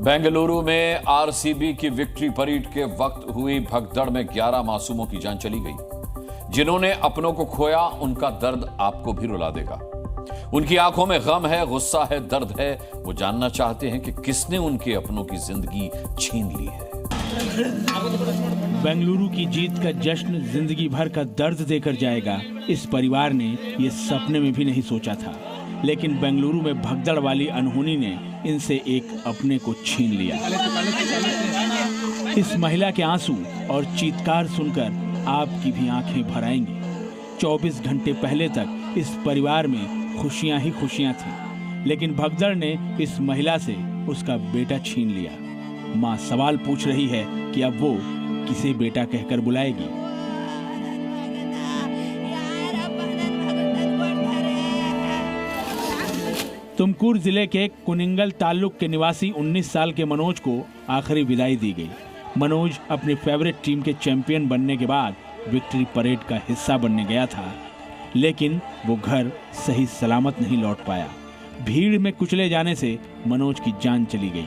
बेंगलुरु में आरसीबी की victory parade के वक्त हुई भगदड़ में 11 मासूमों की जान चली गई। जिन्होंने अपनों को खोया, उनका दर्द आपको भी रुला देगा। उनकी आंखों में गम है, गुस्सा है, दर्द है। वो जानना चाहते हैं कि किसने उनके अपनों की जिंदगी छीन ली है। बेंगलुरु की जीत का जश्न जिंदगी भर का दर्द देकर जाएगा, इस परिवार ने ये सपने में भी नहीं सोचा था। लेकिन बेंगलुरु में भगदड़ वाली अनहोनी ने इनसे एक अपने को छीन लिया। इस महिला के आंसू और चीत्कार सुनकर आपकी भी आंखें भर आएंगी। 24 घंटे पहले तक इस परिवार में खुशियां ही खुशियां थीं, लेकिन भगदड़ ने इस महिला से उसका बेटा छीन लिया। मां सवाल पूछ रही है कि अब वो किसे बेटा कहकर बुलाएगी। तुमकुर जिले के कुनिंगल ताल्लुक के निवासी 19 साल के मनोज को आखिरी विदाई दी गई। मनोज अपनी फेवरेट टीम के चैंपियन बनने के बाद विक्ट्री परेड का हिस्सा बनने गया था, लेकिन वो घर सही सलामत नहीं लौट पाया। भीड़ में कुचले जाने से मनोज की जान चली गई।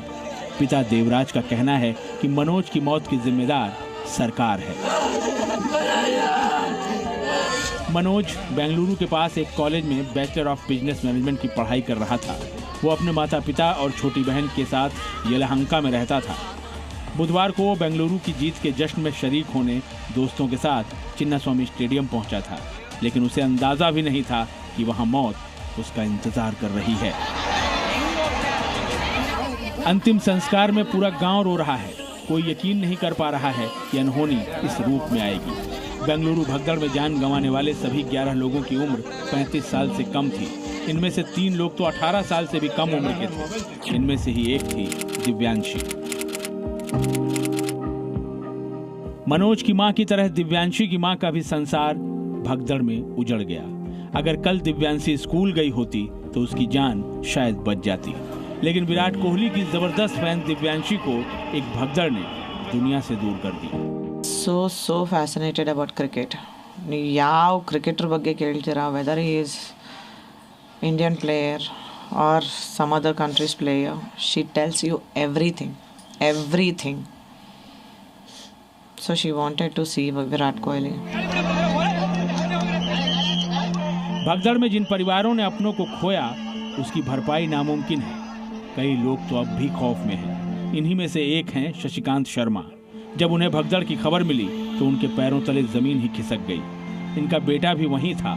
पिता देवराज का कहना है कि मनोज की मौत की जिम्मेदार सरकार है। मनोज बेंगलुरु के पास एक कॉलेज में बैचलर ऑफ बिजनेस मैनेजमेंट की पढ़ाई कर रहा था। वो अपने माता पिता और छोटी बहन के साथ येलहंका में रहता था। बुधवार को वो बेंगलुरु की जीत के जश्न में शरीक होने दोस्तों के साथ चिन्नास्वामी स्टेडियम पहुंचा था, लेकिन उसे अंदाजा भी नहीं था कि वहां मौत उसका इंतजार कर रही है। अंतिम संस्कार में पूरा गांव रो रहा है। कोई यकीन नहीं कर पा रहा है कि अनहोनी इस रूप में आएगी। बेंगलुरु भगदड़ में जान गंवाने वाले सभी 11 लोगों की उम्र 35 साल से कम थी। इनमें से 3 लोग तो 18 साल से भी कम उम्र के थे। इनमें से ही एक थी दिव्यांशी। मनोज की मां की तरह दिव्यांशी की मां का भी संसार भगदड़ में उजड़ गया। अगर कल दिव्यांशी स्कूल गई होती तो उसकी जान शायद बच जाती, लेकिन विराट कोहली की जबरदस्त फैन दिव्यांशी को एक भगदड़ ने दुनिया से दूर कर दिया। So fascinated about cricket. ಯಾವ ಕ್ರಿಕೆಟರ್ ಬಗ್ಗೆ ಕೇಳ್ತೀರಾ, weather he is Indian player or some other country's player, she tells you everything. So she wanted to see Virat Kohli. भगदड़ में जिन परिवारों ने अपनों को खोया, उसकी भरपाई नामुमकिन है। कई लोग तो अब भी खौफ में हैं। इन्हीं में से एक हैं शशिकांत शर्मा। जब उन्हें भगदड़ की खबर मिली तो उनके पैरों तले जमीन ही खिसक गई। इनका बेटा भी वहीं था।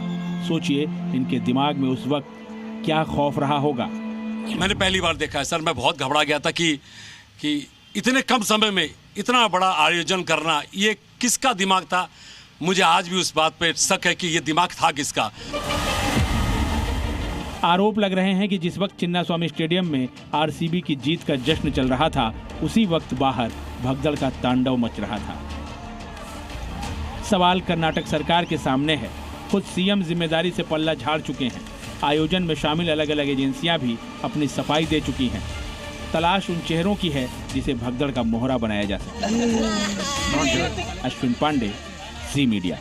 सोचिए इनके दिमाग में उस वक्त क्या खौफ रहा होगा। मैंने पहली बार देखा है सर, मैं बहुत घबरा गया था कि इतने कम समय में इतना बड़ा आयोजन करना, ये किसका दिमाग था। मुझे आज भी उस बात पे शक है कि ये दिमाग था किसका। आरोप लग रहे हैं कि जिस वक्त चिन्नास्वामी स्टेडियम में आरसीबी की जीत का जश्न चल रहा था, उसी वक्त बाहर भगदड़ का तांडव मच रहा था। सवाल कर्नाटक सरकार के सामने है। खुद सीएम जिम्मेदारी से पल्ला झाड़ चुके हैं। आयोजन में शामिल अलग अलग एजेंसियां भी अपनी सफाई दे चुकी हैं। तलाश उन चेहरों की है जिसे भगदड़ का मोहरा बनाया जा सके। अश्विन पांडे, जी मीडिया।